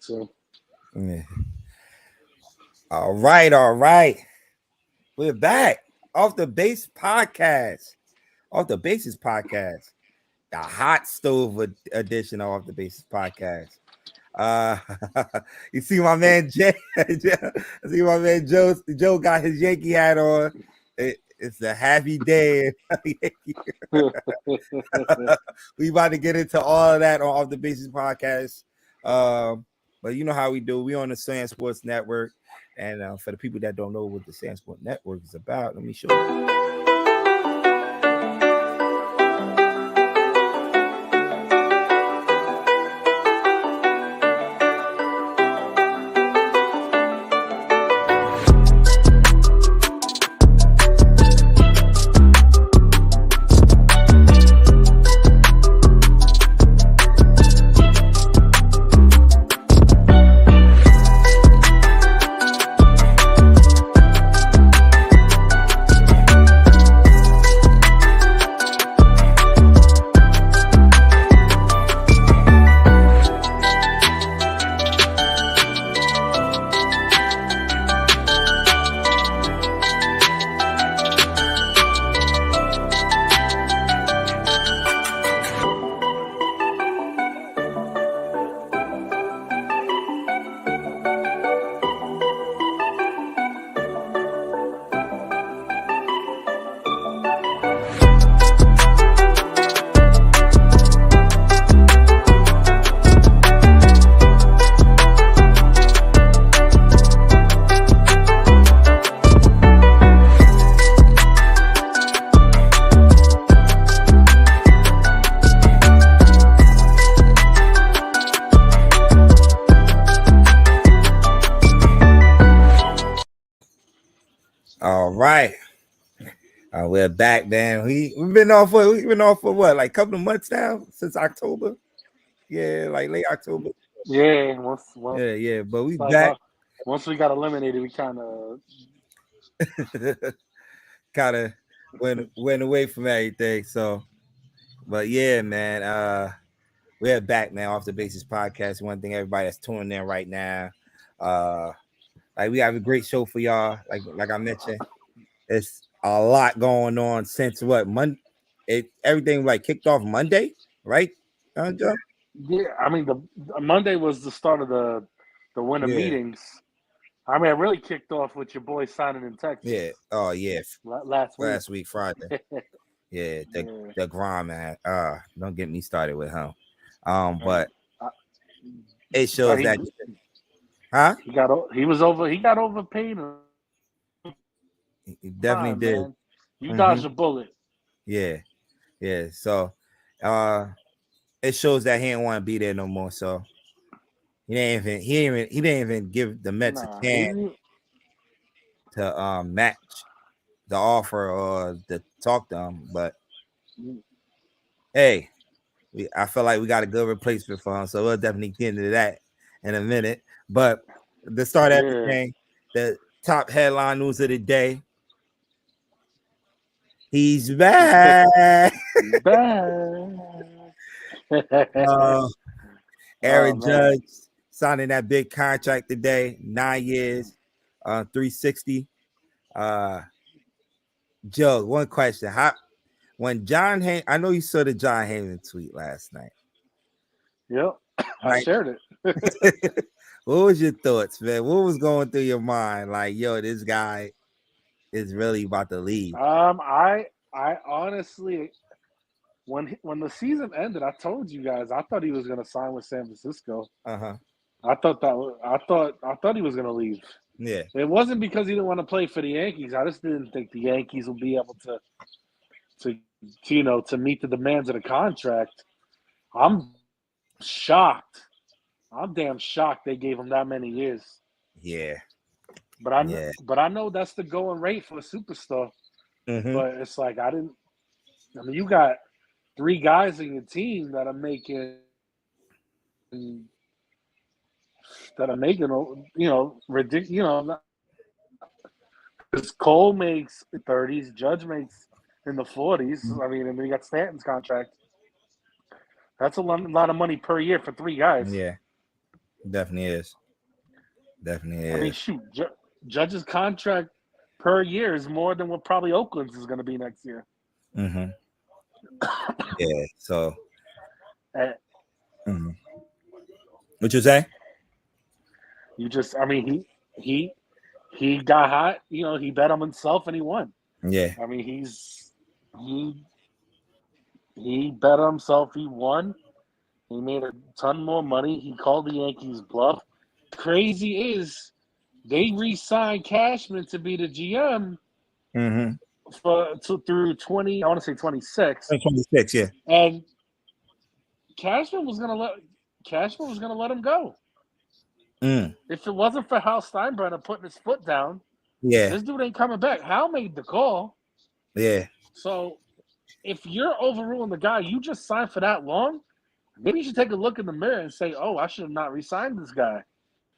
So Yeah. All right, all right. We're back. Off the Base Podcast. Off the Bases Podcast. The hot stove edition of Off the Bases Podcast. Uh you see my man Jay. I see my man Joe. Joe got his Yankee hat on. It's a happy day. We about to get into all of that on Off the Bases Podcast. But you know how we do. We on the SamzSportz Network. And for the people that don't know what the SamzSportz Network is about, let me show you. All right. We're back, man. We've been off for what, like a couple of months now since October. Yeah, like late October. yeah, Yeah. But we like back. once we got eliminated, we kind of Kind of went away from everything. So, but yeah, man. We're back now off the Basis Podcast. One thing everybody that's tuning in right now. Uh, like we have a great show for y'all. Like I mentioned, it's a lot going on since what Monday. Everything like kicked off Monday, right? Joe? yeah. I mean, the Monday was the start of the winter Yeah, meetings. I mean, it really kicked off with your boy signing in Texas yeah. Oh yeah, last week. last week Friday. Yeah, Yeah, the grind, man. Don't get me started with him. and But it shows he that, huh? he was over. He got overpaid. He definitely Time, did. man. You Hmm. dodged a bullet. Yeah, yeah. So, uh, it shows that he didn't want to be there no more. So he didn't even give the Mets a Nah, chance to match the offer or to talk to him. But hey, I feel like we got a good replacement for him. So we'll definitely get into that in a minute. But to start yeah. everything, the top headline news of the day. He's back. He's back. uh, Oh Aaron man. Judge signing that big contract today, 9 years, 360. Uh, Joe, one question: How when I know you saw the John Heyman tweet last night, Yep. I right? shared it. What was your thoughts, man? What was going through your mind? Like, yo, this guy is really about to leave. I honestly, when the season ended, I told you guys I thought he was going to sign with San Francisco. Uh-huh. I thought he was going to leave. Yeah. It wasn't because he didn't want to play for the Yankees. I just didn't think the Yankees would be able to to meet the demands of the contract. I'm shocked. I'm damn shocked they gave him that many years. Yeah. But Yeah. I know that's the going rate for a superstar. Mm-hmm. But it's like I didn't. I mean, you got three guys in your team ridiculous. Because Cole makes 30s, Judge makes in the 40s. I mean, and then you got Stanton's contract. That's a lot of money per year for three guys. Yeah. Definitely is. Definitely I mean, is. shoot, Judge's contract per year is more than what probably Oakland's is going to be next year. Mm-hmm. Yeah. So, And mm-hmm. What you say? you just, I mean, he got hot. You know, he bet on himself and he won. Yeah. I mean, he bet on himself. He won. He made a ton more money. He called the Yankees bluff. Crazy is they re-signed Cashman to be the GM Mm-hmm. through 20. I want to say 26. 26. Yeah. And Cashman was gonna let him go. Mm. If it wasn't for Hal Steinbrenner putting his foot down, Yeah. this dude ain't coming back. Hal made the call. Yeah. So if you're overruling the guy you just signed for that long, maybe you should take a look in the mirror and say, "Oh, I should have not re-signed this guy."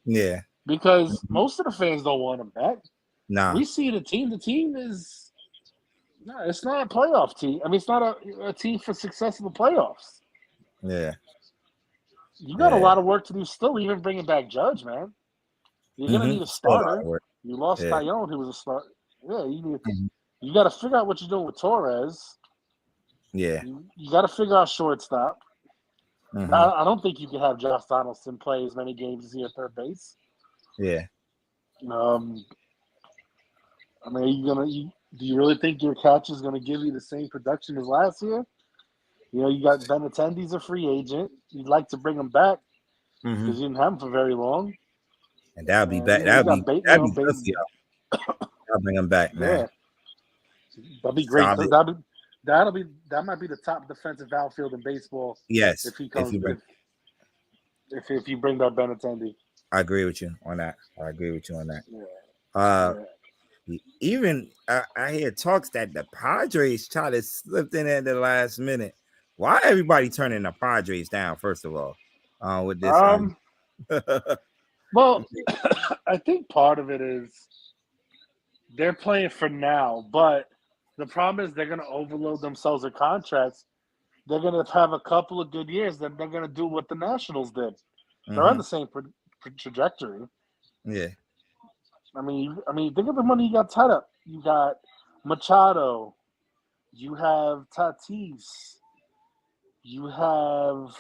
Yeah. Because most of the fans don't want him back. Nah. We see the team. The team is no, it's not a playoff team. I mean, it's not a team for success in the playoffs. Yeah. You got a lot of work to do still, even bringing back Judge, man. You're gonna need a starter. You lost Tyone, who was a starter. Yeah, you got to figure out what you're doing with Torres. Yeah. You got to figure out shortstop. Mm-hmm. I don't think you can have Josh Donaldson play as many games as he at third base. Yeah. I mean, do you really think your catcher is going to give you the same production as last year? You know, you got Benintendi's a free agent. You'd like to bring him back because you didn't have him for very long. And that'll be back. That'll be good for y'all. I'll bring him back, man. Yeah, that'd be great. That might be the top defensive outfield in baseball. Yes, if he comes if you bring back Benintendi. I agree with you on that. Yeah. Even I hear talks that the Padres try to slip in at the last minute. Why everybody turning the Padres down? First of all, with this. Well, I think part of it is they're playing for now, but the problem is they're going to overload themselves with contracts. They're going to have a couple of good years, then they're going to do what the Nationals did. They're on the same trajectory. Yeah. I mean, think of the money you got tied up. You got Machado. You have Tatis. You have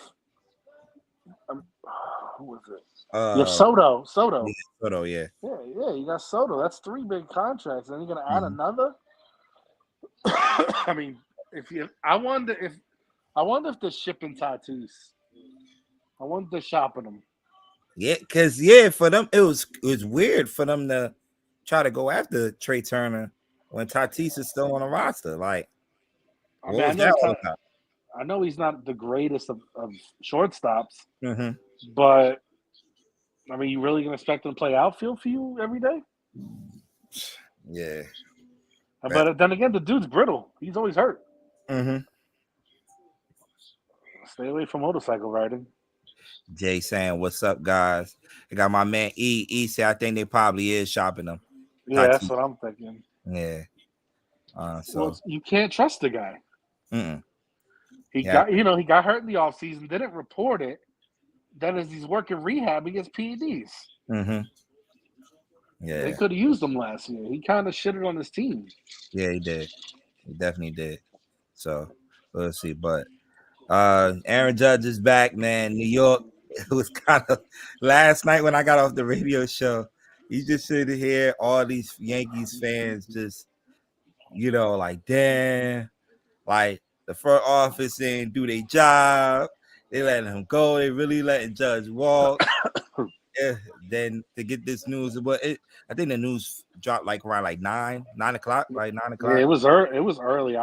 who was it? You have Soto. Yeah, Soto, yeah. Yeah, you got Soto. That's 3 big contracts. And you're gonna add another. I mean, I wonder if they're shipping Tatis. I wonder if they're shopping them. Yeah, because for them it was weird for them to try to go after Trey Turner when Tatis is still on the roster. Like, what was that all about? I know he's not the greatest of shortstops, Mm-hmm. but I mean, you really gonna expect him to play outfield for you every day? Yeah. But then again, the dude's brittle. He's always hurt. Mm-hmm. Stay away from motorcycle riding. Jay saying, "What's up, guys?" I got my man E. E say, "I think they probably is shopping them." Yeah, that's what I'm thinking. Yeah. So well, you can't trust the guy. Mm-mm. He got hurt in the offseason, didn't report it. Then as he's working rehab, he gets PEDs. Mm-hmm. Yeah. They could have used him last year. He kind of shitted on his team. Yeah, he did. He definitely did. So we'll see. But Aaron Judge is back, man. New York. It was kind of last night when I got off the radio show. You just sit here, all these Yankees fans just, like, damn, like the front office didn't do their job. They letting him go. They really letting Judge walk. Yeah, then to get this news, I think the news dropped like around 9 o'clock, like 9 o'clock. Yeah, it was early.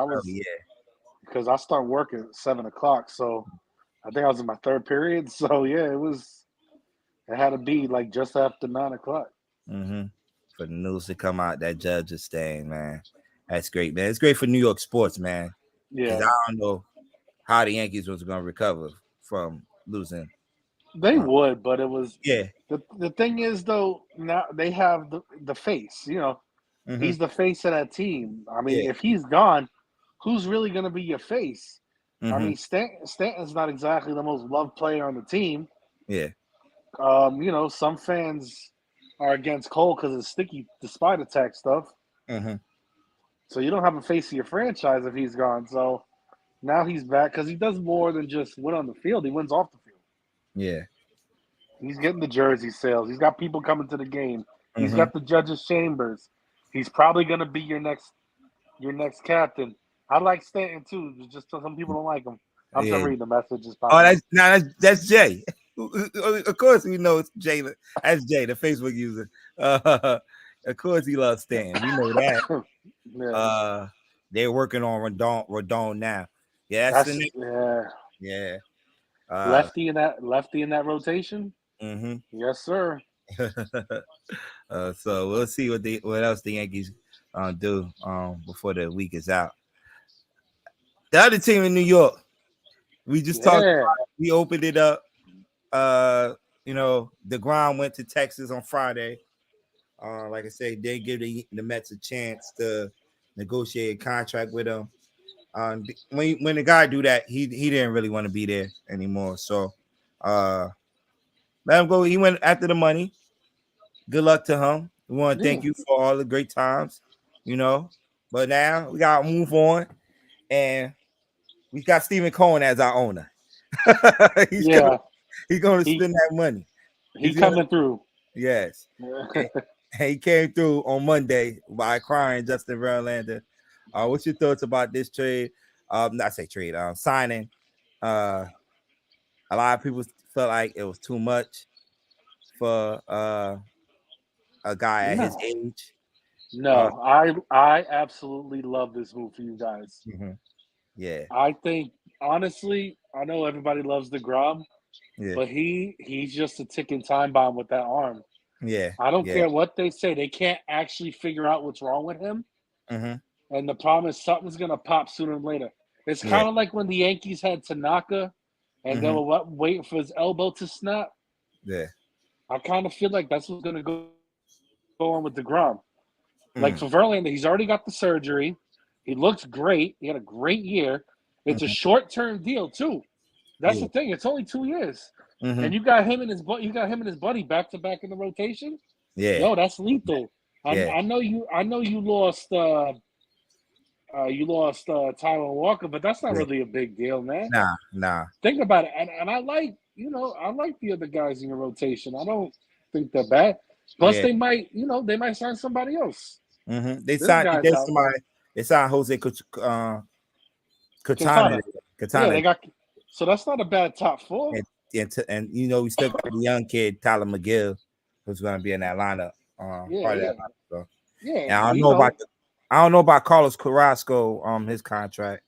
Because I start working at 7 o'clock, so I think I was in my third period. So yeah, it had to be like just after 9 o'clock. Mm-hmm. For the news to come out that Judge is staying, man. That's great, man. It's great for New York sports, man. Yeah, I don't know how the Yankees was going to recover from losing. They would, but it was the thing is though, now they have the face. He's the face of that team. I mean, if he's gone, who's really going to be your face? I mean, Stanton's not exactly the most loved player on the team. Yeah. some fans are against Cole because of the spite attack stuff. Mm-hmm. So you don't have a face of your franchise if he's gone. So now he's back because he does more than just win on the field. He wins off the field. Yeah. He's getting the jersey sales. He's got people coming to the game. He's Mm-hmm. got the judges' chambers. He's probably going to be your next captain. I like Stanton too. Just some people don't like him. I'm just reading the messages. Oh, that's Jay. Of course, we know it's Jay. That's Jay, the Facebook user. Of course, he loves Stanton. We know that. Yeah. They're working on Rodon now. Yeah, yeah. Lefty in that rotation. Mm-hmm. Yes, sir. So we'll see what else the Yankees do before the week is out. The other team in New York, we just talked about it. We opened it up. DeGrom went to Texas on Friday. Like I said, they give the Mets a chance to negotiate a contract with him. When the guy do that, he didn't really want to be there anymore. So let him go. He went after the money. Good luck to him. We want to thank you for all the great times, But now we gotta move on, and we got Stephen Cohen as our owner. He's going to spend that money. He's coming through. Yes. And he came through on Monday by crying Justin Verlander. What's your thoughts about this trade? Signing. A lot of people felt like it was too much for a guy at his age. No, I absolutely love this move for you guys. Mm-hmm. Yeah. I think, honestly, I know everybody loves DeGrom, but he's just a ticking time bomb with that arm. Yeah. I don't care what they say. They can't actually figure out what's wrong with him. Mm-hmm. And the problem is something's going to pop sooner or later. It's kind of like when the Yankees had Tanaka and they were waiting for his elbow to snap. Yeah. I kind of feel like that's what's going to go on with DeGrom. Like for Verlander, he's already got the surgery. He looks great. He had a great year. It's a short-term deal too. That's the thing. It's only 2 years, and you got him and his buddy back to back in the rotation. Yeah, yo, that's lethal. I know you lost. You lost Tyler Walker, but that's not really a big deal, man. Nah. Think about it, and I like the other guys in your rotation. I don't think they're bad. Plus, they might sign somebody else. Mm-hmm. They signed Jose Quintana. Yeah, they got. So that's not a bad top four. And we still got the young kid Tyler McGill, who's going to be in that lineup. So. And I don't know about Carlos Carrasco, his contract,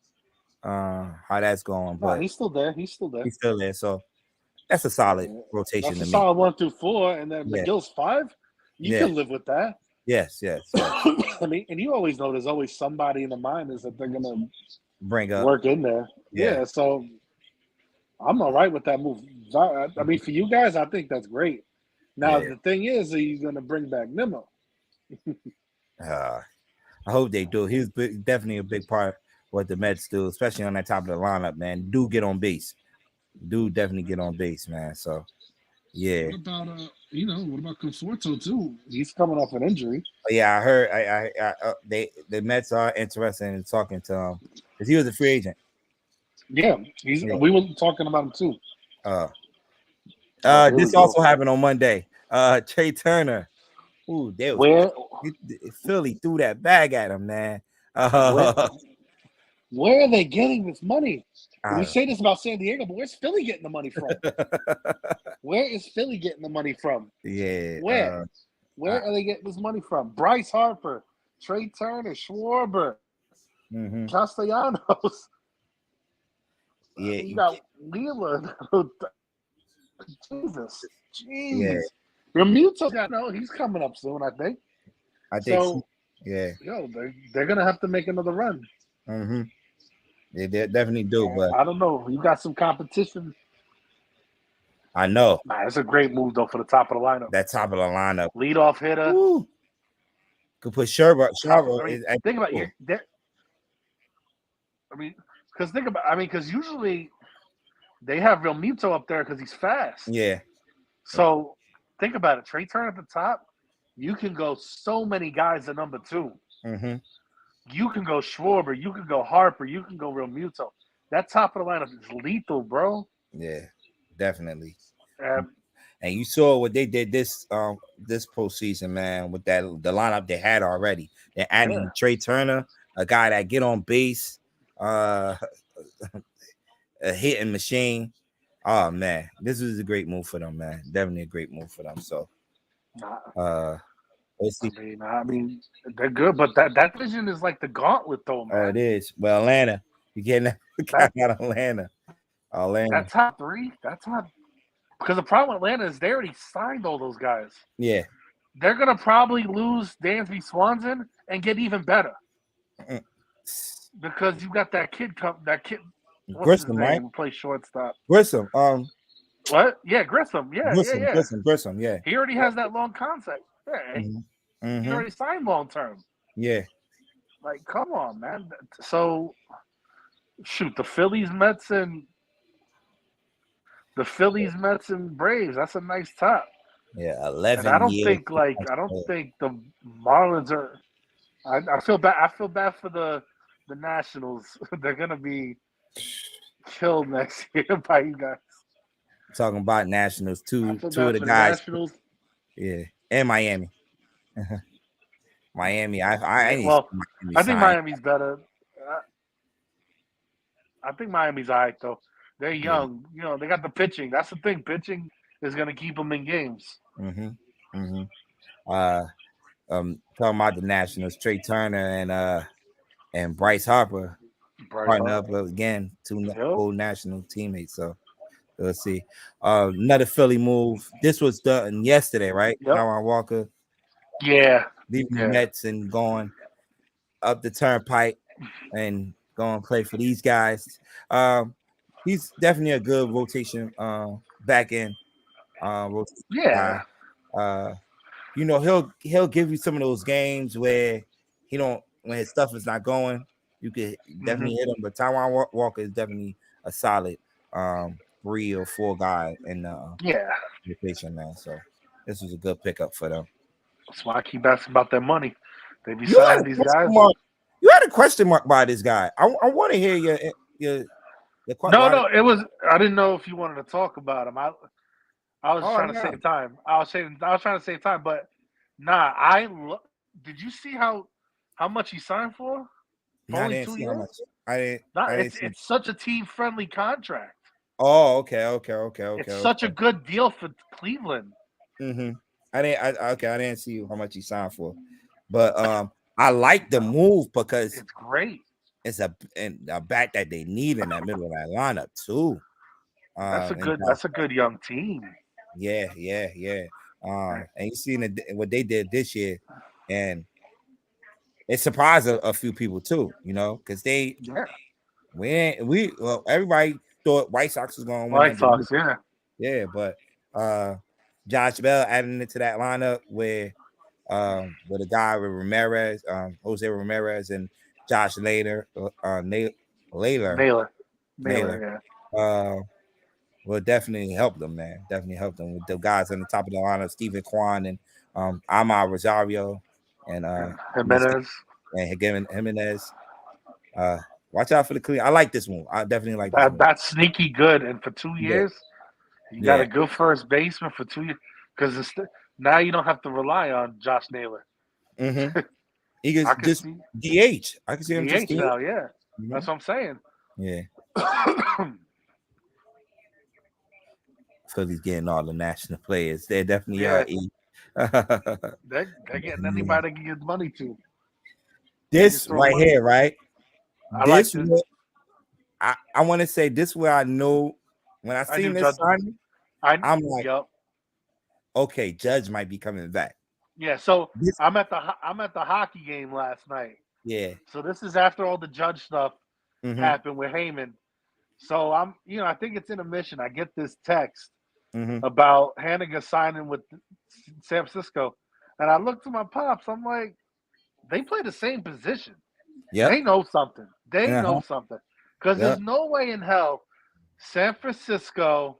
how that's going. But he's still there. He's still there. So that's a solid rotation. That's a solid 1 through 4, and then McGill's 5. You can live with that. Yes. I mean, and you always know there's always somebody in the minors that they're gonna bring up, work in there. Yeah, so I'm all right with that move. I mean, for you guys, I think that's great. Now the thing is, are you gonna bring back Nimmo? I hope they do. He's definitely a big part of what the Mets do, especially on that top of the lineup, man. Do get on base. Do definitely get on base, man. So, yeah. What about Conforto too? He's coming off an injury. Yeah, I heard. The Mets are interested in talking to him because he was a free agent. Yeah, we were talking about him too. This also happened on Monday. Trey Turner. Ooh, Philly threw that bag at him, man. Where are they getting this money? We say this about San Diego, but where's Philly getting the money from? Where is Philly getting the money from? Yeah. Where are they getting this money from? Bryce Harper, Trey Turner, Schwarber, Castellanos. Yeah. You got Wheeler. Jesus. Jeez. Yeah. Remuto, he's coming up soon, I think. I think so. Yeah. They're going to have to make another run. Mm-hmm. They definitely do, but I don't know. You got some competition. I know. It's a great move though for the top of the lineup. That top of the lineup, leadoff hitter. Woo. Could put Sherber. Think about it. Because usually they have Realmuto up there because he's fast. Yeah. So think about it. Trey Turner at the top. You can go so many guys at number 2. Mm-hmm. You can go Schwarber. You can go Harper. You can go Real Muto. That top of the lineup is lethal, bro. Yeah, definitely. Um, And you saw what they did this postseason, man, with the lineup they had already. They're adding Trey Turner, a guy that get on base, a hitting machine. Oh man, this was a great move for them, man. Definitely a great move for them. So let's see. I mean, they're good, but that division is like the gauntlet, though, man. Oh, it is. Well, Atlanta, you getting that out of Atlanta. That top 3, that's not because the problem with Atlanta is they already signed all those guys. Yeah, they're gonna probably lose Dansby Swanson and get even better because you got that kid. What's Grissom, his name? right? Who plays shortstop? Grissom. What? Yeah, Grissom. Yeah. Grissom. Yeah. He already has that long contract. Yeah. Mm-hmm. He already signed long term. Yeah. Like, come on, man. So, shoot, the Phillies, Mets, and Braves. That's a nice top. Yeah, 11. And I don't think the Marlins are. I feel bad. I feel bad for the Nationals. They're gonna be killed next year by you guys. Talking about Nationals, two of the guys. Nationals. Yeah, and Miami. Miami. I think Miami's better. I think Miami's all right though. They're young. Yeah. You know, they got the pitching. That's the thing. Pitching is gonna keep them in games. Talking about the Nationals, Trey Turner and Bryce Harper partner up again, 2 old national teammates. So let's see. Another Philly move. This was done yesterday, right? Taijuan Walker. Yeah. Leaving the Mets and going up the turnpike and going to play for these guys. He's definitely a good rotation back end. Yeah. You know, he'll give you some of those games where when his stuff is not going, you could definitely hit him. But Taijuan Walker is definitely a solid 3 or 4 guy in the rotation, man. So this was a good pickup for them. That's why I keep asking about their money. They be signing these guys. You had a question mark by this guy. I want to hear your No, it was. I didn't know if you wanted to talk about him. I was trying to save time. I was trying to save time, but did you see how much he signed for? Only 2 years. It's such a team-friendly contract. Oh, okay. It's such a good deal for Cleveland. I didn't see how much he signed for, but I like the move because it's great. It's a bat that they need in that middle of that lineup too. That's a good young team. Yeah. And you seen what they did this year, and it surprised a few people too. You know, because everybody thought White Sox was going to win. White Sox, yeah, but Josh Bell adding it to that lineup with a guy with Ramirez, Jose Ramirez, and Josh Naylor. Will definitely help them, man. Definitely help them with the guys on the top of the lineup, Stephen Kwan and Amar Rosario and Jimenez. And Jimenez. Watch out for the clean. I like this move. I definitely like that. That's sneaky good. And for 2 years, you got a good first baseman for 2 years because now you don't have to rely on Josh Naylor. He can just DH. I can see him just DH now. Yeah, that's what I'm saying. Yeah. Philly's getting all the national players. They definitely are. They're getting anybody to give money to. This right here, right? I want to say this where I know when I seen this signing, I'm like, okay, Judge might be coming back. Yeah, so I'm at the hockey game last night. Yeah. So this is after all the Judge stuff happened with Heyman. So I think it's intermission. I get this text about Hannigan signing with San Francisco, and I look to my pops. I'm like, they play the same position. Yeah, they know something. Know something because there's no way in hell San Francisco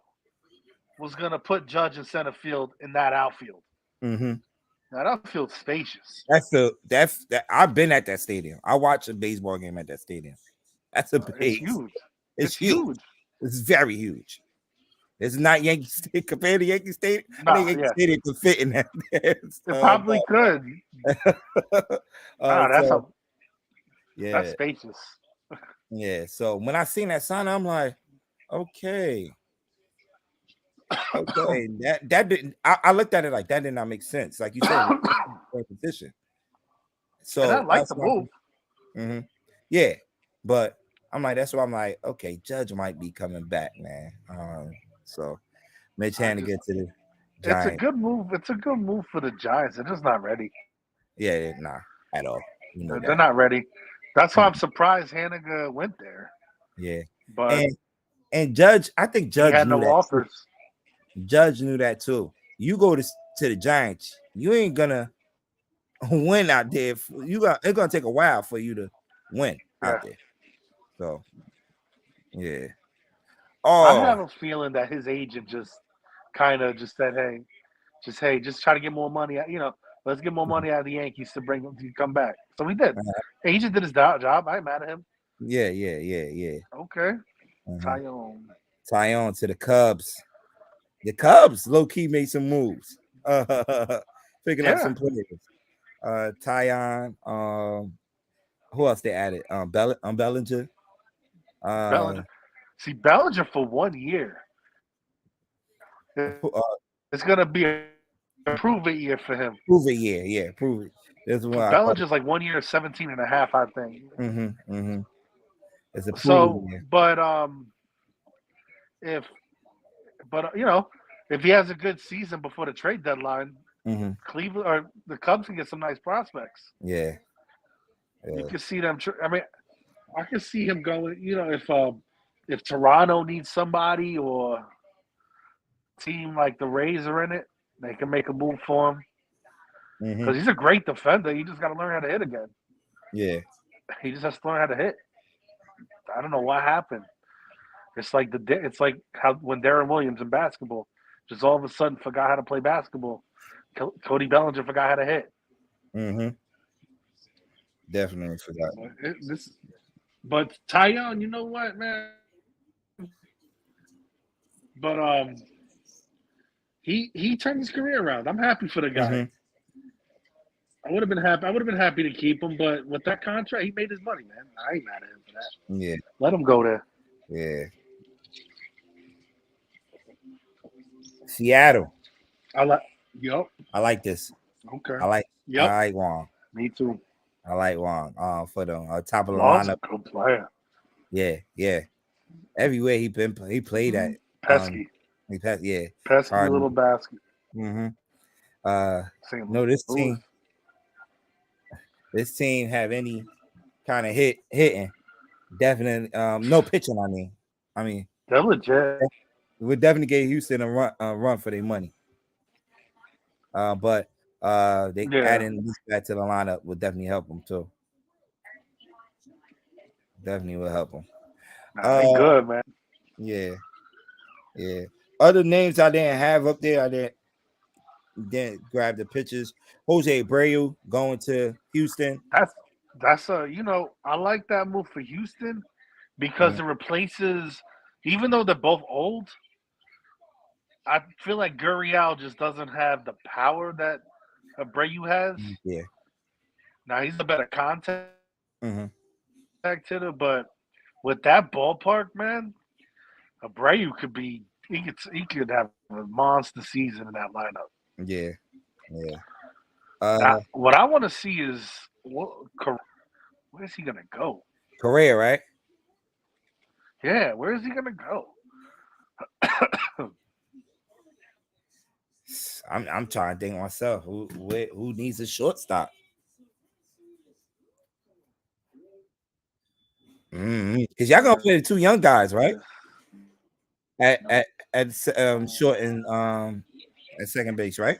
was going to put Judge in center field in that outfield. Mm-hmm. That outfield's spacious. I've been at that stadium. I watched a baseball game at that stadium. That's a It's base. huge. It's huge. It's very huge. It's not Yankee Stadium compared to Yankee Stadium. I think Yankee Stadium could fit in that. It probably could. That's spacious. Yeah. So when I seen that sign, I'm like, okay. That didn't. I looked at it like that did not make sense. Like you said, position. So and I like the move. Mm-hmm. Yeah, but I'm like, that's why I'm like, okay, Judge might be coming back, man. So Mitch Haniger to the Giants. It's a good move. It's a good move for the Giants. They're just not ready. Yeah, nah, at all. They're not ready. That's why I'm surprised Haniger went there. Yeah, but and Judge, I think Judge had knew no that offers. Too. Judge knew that too. You go to the Giants, you ain't gonna win out there. It's gonna take a while for you to win out there. So, yeah. I have a feeling that his agent just kind of just said, "Hey, just try to get more money. Let's get more money out of the Yankees to bring him to come back." So he did. Agent did his job. I ain't mad at him. Yeah. Okay. Taillon to the Cubs. The Cubs low key made some moves. Picking up some players. Taillon. Who else they added? Bellinger. Bellinger. See, Bellinger for 1 year. It's gonna be a prove it year for him. Prove it year, yeah. Prove it. That's why Bellinger's like 1 year, 17 and a half, I think. Mm-hmm. It's a prove year. But if he has a good season before the trade deadline, Cleveland or the Cubs can get some nice prospects. Yeah. You can see them. I can see him going. If Toronto needs somebody or a team like the Rays are in it, they can make a move for him. Because he's a great defender. You just got to learn how to hit again. Yeah. He just has to learn how to hit. I don't know what happened. It's like how when Darren Williams in basketball just all of a sudden forgot how to play basketball. Cody Bellinger forgot how to hit. Definitely forgot. But Taillon, you know what, man? But he turned his career around. I'm happy for the guy. I would have been happy. I would have been happy to keep him, but with that contract, he made his money, man. I ain't mad at him for that. Yeah. Let him go there. Yeah. Seattle. I like this. Okay. I like Wong. Me too. I like Wong. For the top of the Wong's lineup. A good player. Yeah. Everywhere he played at. Pesky. Yeah. Pesky little basket. No, this team have any kind of hitting. Definitely no pitching. I mean they're legit. Would definitely give Houston a run for their money. But they adding this guy to the lineup would definitely help them too. Definitely will help them. They good, man. Yeah. Other names I didn't have up there, I didn't grab the pictures. Jose Abreu going to Houston. That's I like that move for Houston because it replaces, even though they're both old, I feel like Gurriel just doesn't have the power that Abreu has. Yeah. Now he's a better contact hitter, but with that ballpark, man, Abreu he could have a monster season in that lineup. Yeah. What I want to see is where is he gonna go? Correa, right? Yeah, where is he gonna go? I'm trying to think myself who needs a shortstop. Because y'all gonna play the two young guys, right? At short and at second base, right?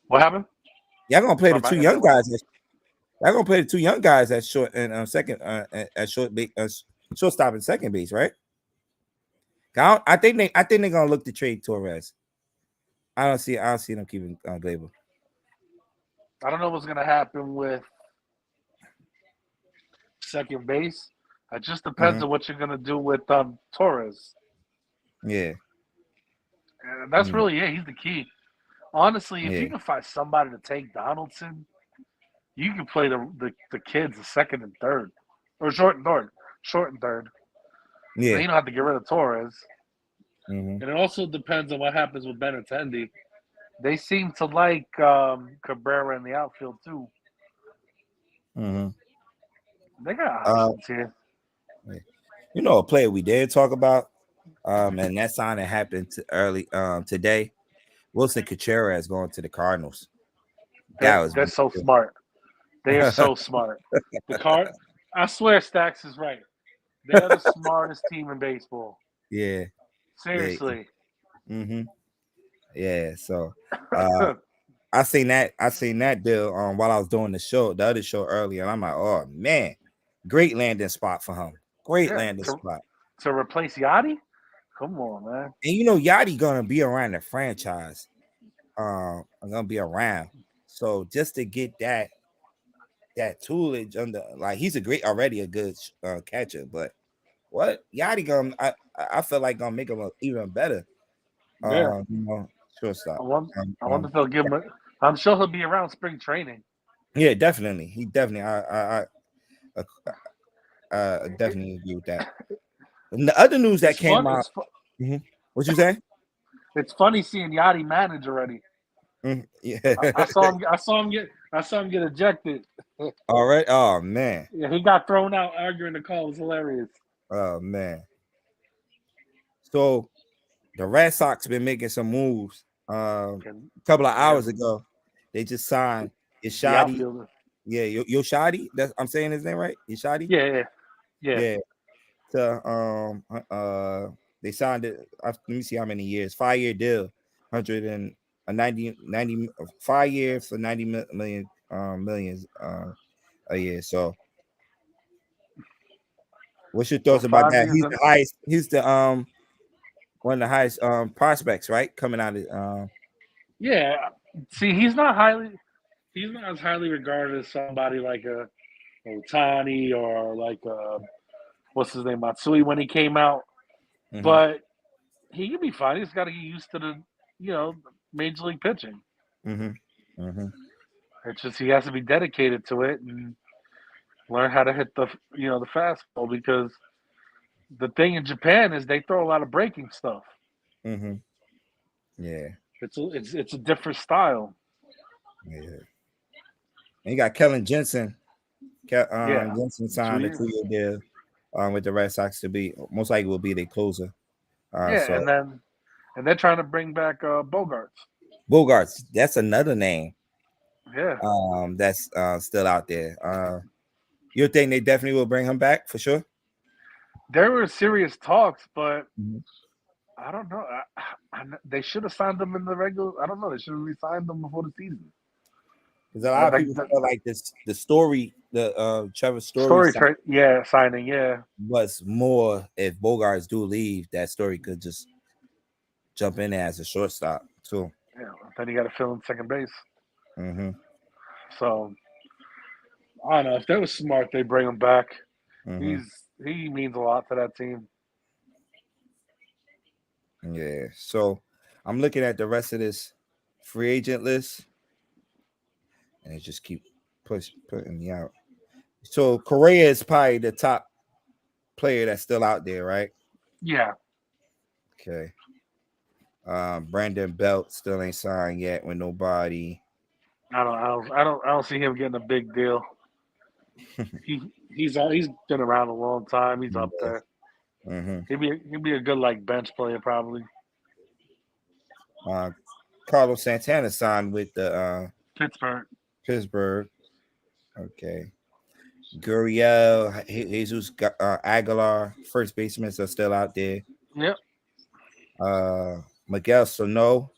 What happened? Y'all gonna play the two young guys. Y'all gonna play the two young guys at short and second at shortstop and second base, right? I think they're gonna look to trade Torres. I don't see them keeping Glaber. I don't know what's gonna happen with second base. It just depends on what you're gonna do with Torres. Yeah. And that's really it. He's the key. Honestly, if Yeah. you can find somebody to take Donaldson, you can play the kids the second and third, or short and third. Yeah. Then you don't have to get rid of Torres. Mm-hmm. And it also depends on what happens with Benintendi. They seem to like Cabrera in the outfield too. Mm-hmm. They got options here. You know, a player we did talk about, and that signing happened early today. Wilson Contreras going to the Cardinals. They're so smart. They are so smart. I swear Stacks is right. They're the smartest team in baseball. Yeah. Seriously. Mm-hmm. Yeah. So I seen that deal while I was doing the other show earlier, and I'm like, oh man, great landing spot for him. Great landing spot. To replace Yachty? Come on, man. And you know, Yachty gonna be around the franchise. Gonna be around. So just to get that toolage under, like, he's already a good catcher, but what Yachty gonna I feel like gonna make him even better. Yeah. You know, shortstop. I wonder if they'll give him. I'm sure he'll be around spring training. Yeah, definitely. He definitely. I definitely agree with that. And the other news that came out. What you say? It's funny seeing Yachty manage already. Yeah, I saw him get ejected. All right. Oh man. Yeah, he got thrown out arguing the call. It was hilarious. Oh man. So the Red Sox been making some moves. A couple of hours ago, they just signed Yoshadi. Yeah, Yoshadi. That's I'm saying his name right. Yoshadi. Yeah. So they signed it. Let me see how many years. 5-year deal, 90 5 years for 90 million millions a year. So, what's your thoughts about that? He's the highest. He's the one of the highest prospects, right? Coming out of Yeah. See, he's not as highly regarded as somebody like a Otani or like what's his name, Matsui, when he came out. Mm-hmm. But he can be fine. He's got to get used to the major league pitching. Mm-hmm. Mm-hmm. It's just he has to be dedicated to it and learn how to hit the fastball, because the thing in Japan is they throw a lot of breaking stuff. Mm-hmm. Yeah. It's a different style. Yeah. And you got Kellen Jensen. Jensen signed a 2-year deal with the Red Sox to be most likely will be their closer. And they're trying to bring back Bogarts. Bogarts, that's another name. Yeah. That's still out there. You think they definitely will bring him back for sure? There were serious talks, but I don't know. They should have signed them in the regular. I don't know. They should have re-signed them before the season. Because a lot of people feel like the story, the Trevor signing, was more if Bogarts do leave, that story could just jump in there as a shortstop too. Yeah, then you got to fill in second base. Mm-hmm. So I don't know if that was smart. They bring him back. Mm-hmm. He means a lot to that team. Yeah. So I'm looking at the rest of this free agent list, and it just keep putting me out. So Correa is probably the top player that's still out there, right? Yeah. Okay. Brandon Belt still ain't signed yet with nobody. I don't see him getting a big deal. He's been around a long time. He's up there. Mm-hmm. He'd be a good bench player probably. Carlos Santana signed with the Pittsburgh. Okay. Gurriel, Jesus Aguilar, first basemen are still out there. Yep. Miguel Sano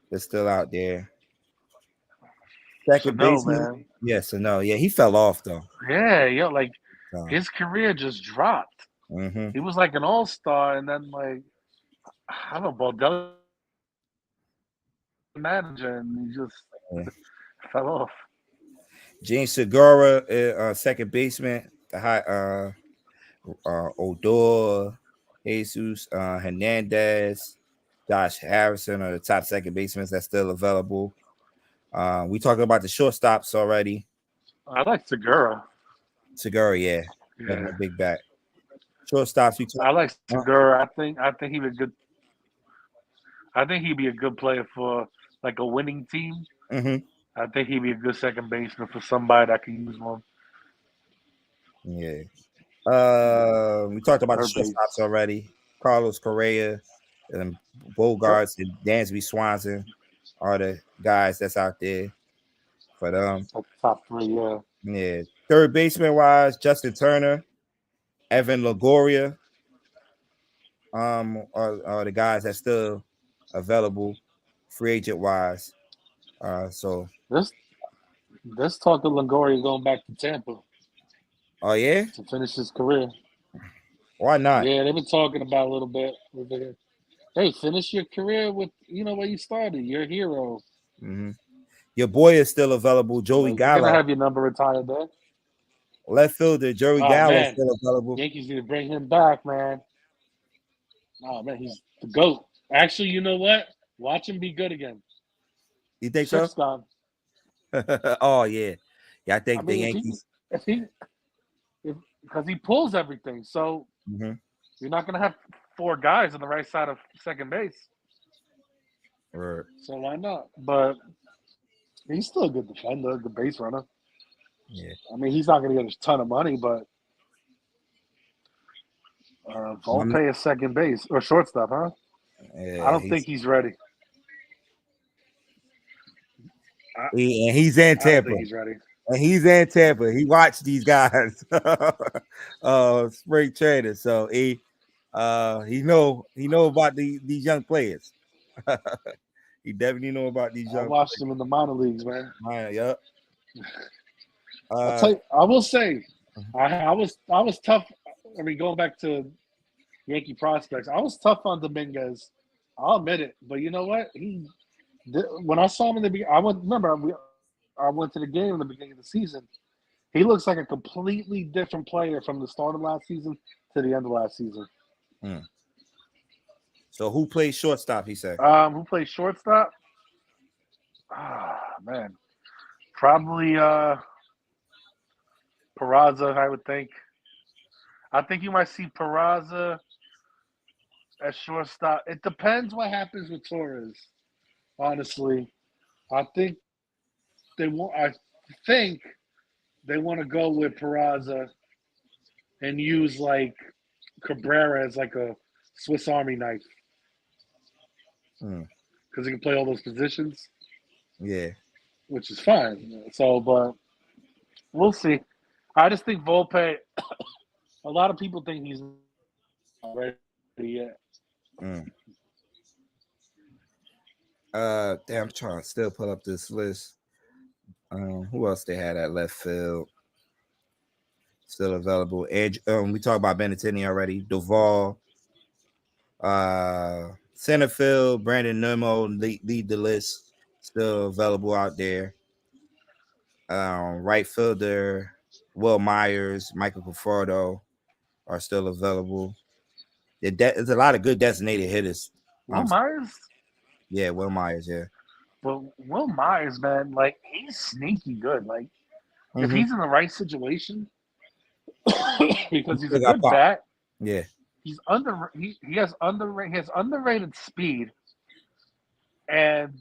is still out there. Second baseman. Yes, Sano. Yeah, he fell off though. Yeah, his career just dropped. Mm-hmm. He was like an all-star, and then like I don't know, Baldelli manager, and he just Yeah. fell off. James Segura, second baseman. The high Odor, Jesus, Hernandez, Josh Harrison are the top second basemen that's still available. We talked about the shortstops already. I like Segura. Segura, yeah, Yeah, a big bat. Shortstops, we talked. I like Segura. I think he'd be a good. I think he'd be a good player for like a winning team. Mm-hmm. I think he'd be a good second baseman for somebody that can use one. Yeah. Yeah, We talked about the third base. shortstops already. Carlos Correa and Bogarts and Dansby Swanson are the guys that's out there for them. Like top three. Yeah. Yeah. Third baseman wise, Justin Turner, Evan Longoria, are the guys that's still available free agent wise. So This talk of Longoria going back to Tampa oh yeah, to finish his career. why not? Yeah, they've been talking about a little bit. Hey, finish your career with where you started. You're a hero. Mm-hmm. Your boy is still available, Joey You're gonna Gallo. have your number retired there. Left fielder Joey Oh Gallo is man, still available. Yankees need to bring him back, man. Oh man, he's the goat. Actually, you know what? Watch him be good again. You think so? Shit's gone. Oh yeah, yeah. I I think the mean, Yankees. because he pulls everything, so Mm-hmm. you're not gonna have four guys on the right side of second base. Right. So why not? But he's still a good defender, good base runner. Yeah. I mean, he's not going to get a ton of money, but My- Volpe is second base or shortstop, huh? I yeah. don't think he's ready. I, He's in I don't Tampa. think he's ready. And he's in Tampa. He watched these guys, spring training. So he know about these young players. He definitely know about these I young watched him in the minor leagues, man. players. Yep. I'll tell you. I will say, Mhm. I was tough. I mean, going back to Yankee prospects, I was tough on Dominguez. I'll admit it. But you know what? When I saw him in the beginning, I went to the game in the beginning of the season. He looks like a completely different player from the start of last season to the end of last season. So who plays shortstop? He said. Who plays shortstop? Man, probably Peraza. I would think. I think you might see Peraza at shortstop. It depends what happens with Torres. Honestly, I think they want. I think they want to go with Peraza and use like Cabrera as like a Swiss Army knife because he can play all those positions, Yeah. which is fine. So, but we'll see. I just think Volpe. A lot of people think he's not ready yet. Damn, I'm trying to still pull up this list. Who else they had at left field? Still available. Edge. We talked about Benintendi already. Duvall. Center field. Brandon Nemo lead the list. Still available out there. Right fielder. Will Myers, Michael Conforto are still available. There's a lot of good designated hitters. Will Myers? Yeah, Will Myers. Yeah. But Will Myers, man, like he's sneaky good. Like if he's in the right situation, because he's a good bat. Yeah. He's he has underrated speed, and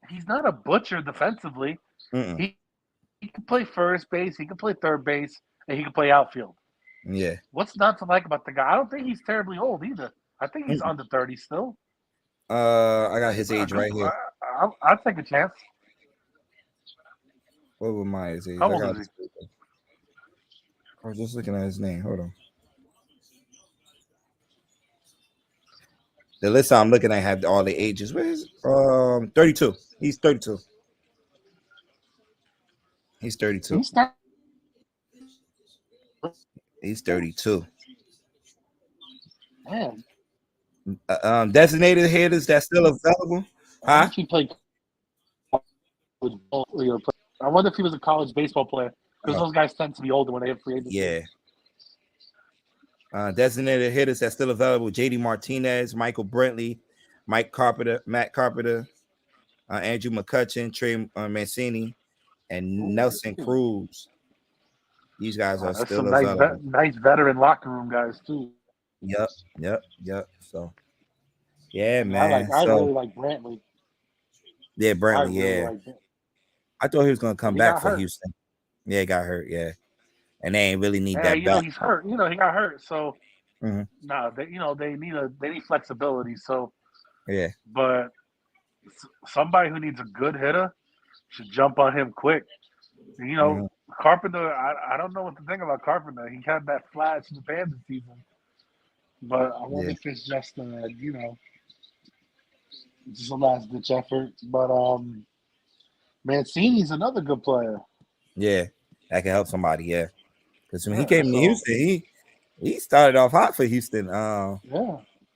he's not a butcher defensively. He can play first base, he can play third base, and he can play outfield. Yeah. What's not to like about the guy? I don't think he's terribly old either. I think he's under 30 still. I got his age right here. I'll take a chance. What was Myers' age? How old is he? I was just looking at his name. Hold on. The list I'm looking at have all the ages. Where is 32. He's 32. He's 32. He's 32. Man, Designated hitters that's still available. I wonder Huh? if he played college ball, I wonder if he was a college baseball player because those guys tend to be older when they hit free agency. Yeah. Designated hitters that's still available: JD Martinez, Michael Brentley, Matt Carpenter, Andrew McCutchen, Trey Mancini, and Nelson Cruz. These guys are That's still some available. nice veteran locker room guys too. Yep. So, yeah, I mean, man. I So, really like Brantley. yeah, I Brentley, really yeah. like him. I thought he was going to come He back got for hurt. Houston. Yeah, he got hurt, yeah. And they ain't really need Yeah, that back. he's hurt. He got hurt. So Mm-hmm. they need flexibility. So, Yeah. but somebody who needs a good hitter should jump on him quick. Mm-hmm. Carpenter. I don't know what to think about Carpenter. He had that flash in the Panthers season, but I wonder if it's just just a last ditch effort. But Mancini's another good player. Yeah, that can help somebody, yeah. Because when he Yeah, came to Houston, he started off hot for Houston. yeah.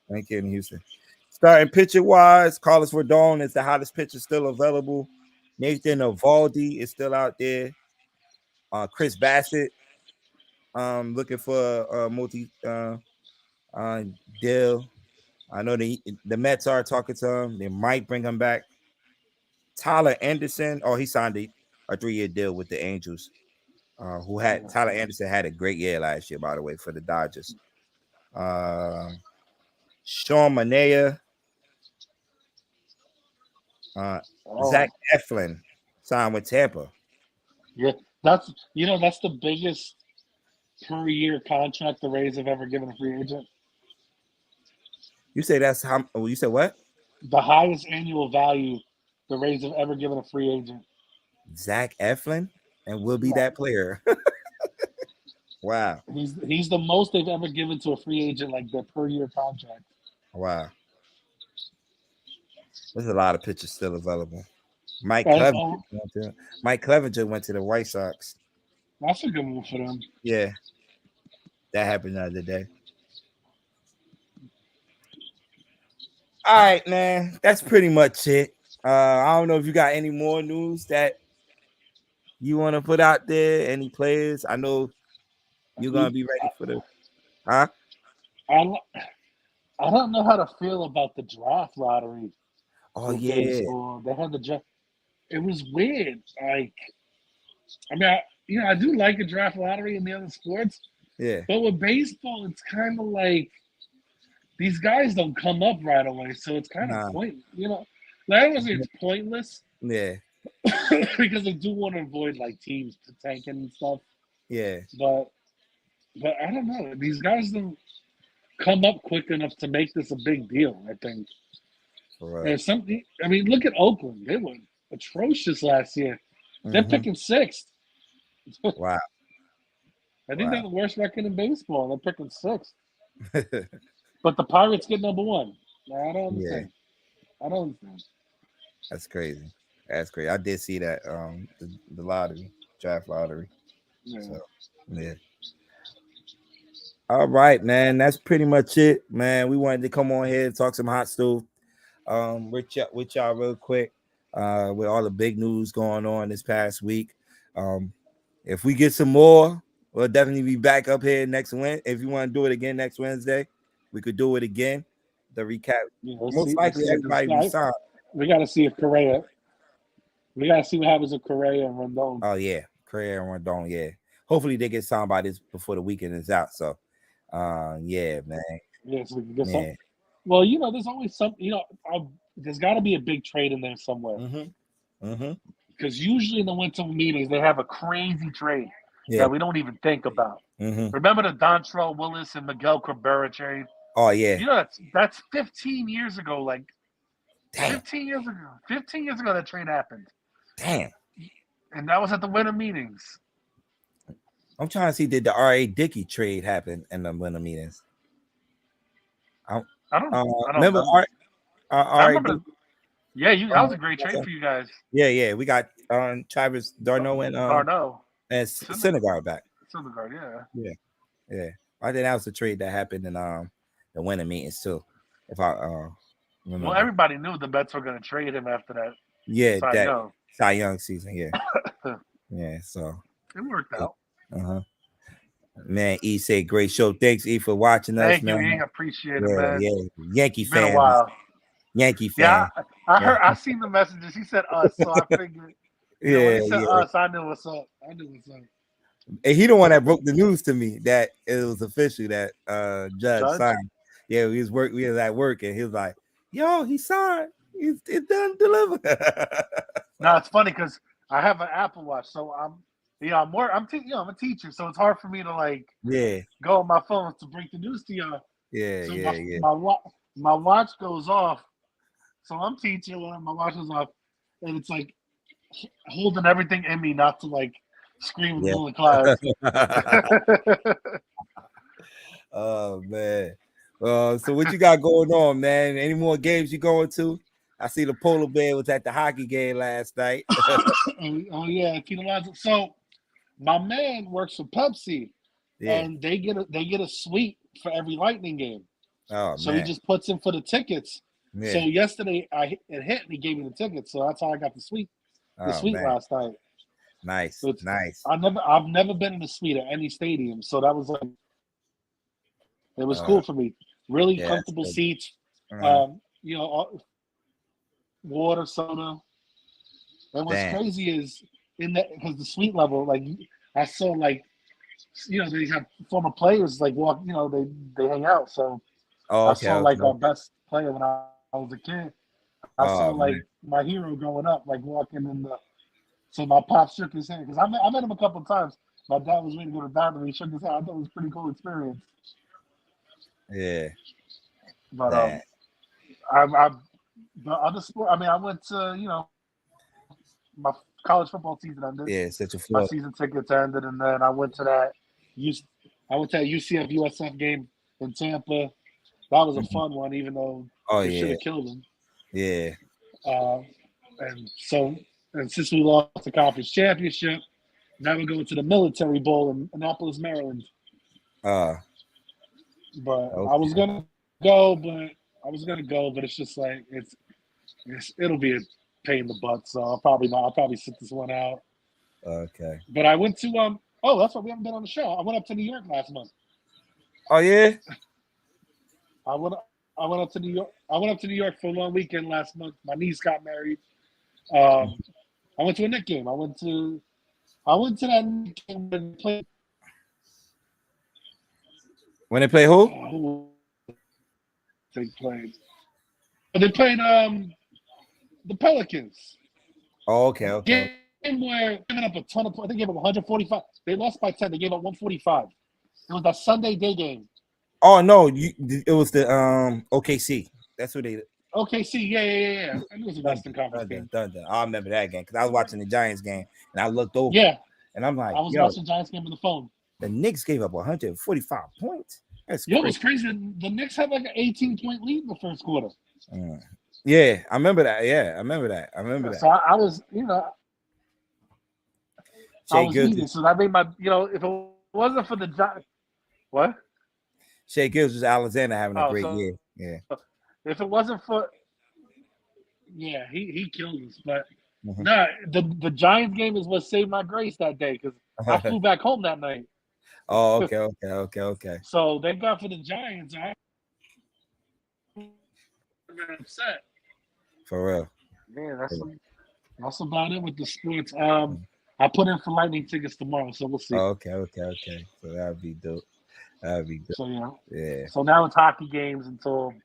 When he came to Houston. Starting pitcher wise, Carlos Rodon is the hottest pitcher still available. Nathan Eovaldi is still out there. Chris Bassett, looking for a multi deal. I know the Mets are talking to him. They might bring him back. Tyler Anderson, he signed a 3-year deal with the Angels. Tyler Anderson had a great year last year, by the way, for the Dodgers. Sean Manaea, Zach Eflin signed with Tampa. Yeah, that's the biggest per year contract the Rays have ever given a free agent. You say that's how? You said what? The highest annual value the Rays have ever given a free agent. Zach Eflin, and will be that player. Wow. He's the most they've ever given to a free agent, like their per year contract. Wow. There's a lot of pitchers still available. Mike Clevenger went to the White Sox. That's a good move for them. Yeah. That happened the other day. All right, man. That's pretty much it. I don't know if you got any more news that you want to put out there. Any players? I know you're gonna be ready for the. Huh? I don't know how to feel about the draft lottery. Oh yeah. They had the draft. It was weird. Like, I mean, I do like a draft lottery in the other sports. Yeah. But with baseball, it's kind of like these guys don't come up right away, so it's kind of pointless. Like, I don't say it's pointless. Yeah. Because they do want to avoid like teams tanking and stuff. Yeah. But I don't know. These guys don't come up quick enough to make this a big deal, I think. Right. I mean, look at Oakland. They were atrocious last year. They're picking sixth. Wow. I think they're the worst record in baseball. They're picking sixth. But the Pirates get number one. I don't understand. I don't understand. That's crazy. I did see that the lottery, draft lottery. Yeah. So, yeah. All right, man. That's pretty much it, man. We wanted to come on here and talk some hot stove with y'all real quick. With all the big news going on this past week. If we get some more, we'll definitely be back up here next Wednesday. If you want to do it again next Wednesday, we could do it again. The recap. Most likely everybody be signed. We got to see if Correa. We got to see what happens with Correa and Rondon. Oh yeah, Correa and Rondon. Yeah, hopefully they get signed by this before the weekend is out. So, yeah, man. Yeah, so we can get some. Well, there's always some. There's got to be a big trade in there somewhere. Because usually in the winter meetings they have a crazy trade that we don't even think about. Remember the Dontrell Willis and Miguel Cabrera trade? Oh yeah. That's 15 years ago. Like, damn. 15 years ago. 15 years ago that trade happened. Damn. And that was at the winter meetings. I'm trying to see, did the R.A. Dickey trade happen in the winter meetings? I don't remember R.A. Dickey? Yeah, that was a great trade for you guys. Yeah. We got Travis d'Arnaud and Syndergaard back. Syndergaard, yeah. I think that was the trade that happened in the winter meetings too. If I remember. Well, everybody knew the Mets were going to trade him after that. Yeah, Cy that Young. Cy Young season. Yeah, yeah. So It worked out. Man, E said great show. Thanks, E, for watching us, Thank you, man. E. Appreciate it, Yeah, man. yeah. Yankee It's been a fan. while. Yankee Yeah, fan. I heard. I seen the messages. He said us, so I figured. When he said us, I knew what's up. And he the one that broke the news to me that it was official that Judge signed. Yeah, we was at work and he was like, "Yo, he signed. It's done delivered." No, it's funny because I have an Apple Watch, so I'm a teacher, so it's hard for me to go on my phone to break the news to y'all. Yeah, so my watch goes off, so I'm teaching when my watch goes off, and it's like holding everything in me not to scream in the middle of class. Oh man. So what you got going on, man? Any more games you going to? I see the polar bear was at the hockey game last night. Oh yeah, so my man works for Pepsi, and they get a suite for every Lightning game. Oh so man. he just puts in for the tickets. Yeah. So yesterday it hit and he gave me the tickets, so that's how I got the suite. Last night. Nice, so nice. I've never been in a suite at any stadium, so that was it was cool for me. Really comfortable seats. Water, soda. And what's crazy is because the suite level, I saw they have former players walk. They hang out. So I saw our best player when I was a kid. I saw my hero growing up, walking in the. So my pop shook his hand because I met him a couple of times. My dad was waiting to go to the bathroom. He shook his hand. I thought it was a pretty cool experience. Yeah. But I the other sport. I mean, I went to my college football season ended. Yeah, such a my season tickets ended, and then I went to that UCF USF game in Tampa. That was a fun one, even though they should have killed him. Yeah. And since we lost the conference championship, now we're going to the Military Bowl in Annapolis, Maryland. But I was gonna go, but it's just it'll be a pain in the butt. So I'll probably sit this one out. Okay. But I went to that's why we haven't been on the show. I went up to New York last month. Oh yeah. I went up to New York. I went up to New York for a long weekend last month. My niece got married. I went to a Knicks game. I went to that Knicks game when they played. When they play who? They played the Pelicans. Oh, okay. Game where giving up a ton of points. They gave up 145. They lost by 10. They gave up 145. It was that Sunday day game. Oh no, it was the OKC. That's what they. OKC, yeah. I knew it was a Western Conference game. I remember that game because I was watching the Giants game and I looked over. Yeah, and I'm like, I was watching the Giants game on the phone. The Knicks gave up 145 points. That's crazy. It was crazy. The Knicks had an 18-point lead in the first quarter. Yeah, I remember that. Yeah, I remember that. So I was, I was eating. So I made my, if it wasn't for the Giants, what? Shea Gilgeous Alexander having a great year. Yeah. If it wasn't for, he killed us. But the Giants game is what saved my grace that day because I flew back home that night. Oh, okay. So thank God for the Giants. I'm upset. For real. Man, that's about it with the sports. I put in for Lightning tickets tomorrow, so we'll see. Okay. So that'd be dope. So yeah. So now it's hockey games until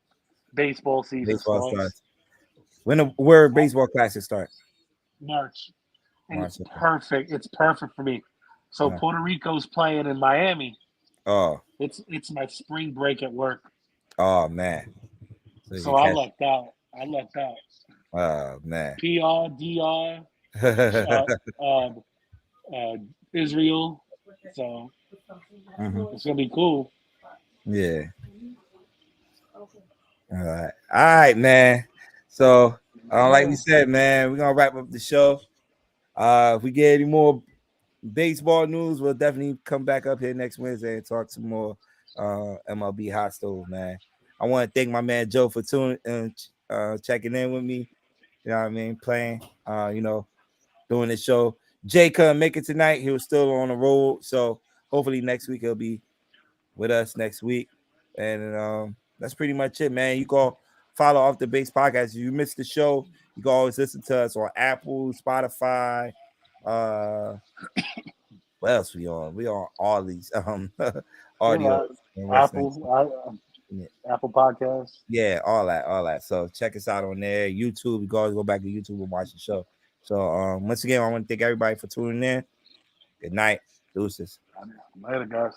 baseball season starts. Where baseball classes start? March. And it's perfect. It's perfect for me. So Puerto Rico's playing in Miami. Oh. It's my spring break at work. Oh man. So I lucked out. Oh man. PR, DR, Israel. So it's gonna be cool. Yeah. All right, man. So like we said, man, we're gonna wrap up the show. If we get any more baseball news, we'll definitely come back up here next Wednesday and talk some more MLB hot stove, man. I want to thank my man Joe for tuning and checking in with me. You know what I mean? Playing, doing the show. Jay couldn't make it tonight. He was still on the road. So hopefully next week he'll be with us next week. And that's pretty much it, man. You can follow Off the Base Podcast. If you missed the show, you can always listen to us on Apple, Spotify. What else we on? We on all these audio and listening. Apple Podcasts. Yeah, all that. So check us out on there. YouTube. You can always go back to YouTube and watch the show. So once again, I want to thank everybody for tuning in. Good night. Deuces. Later, guys.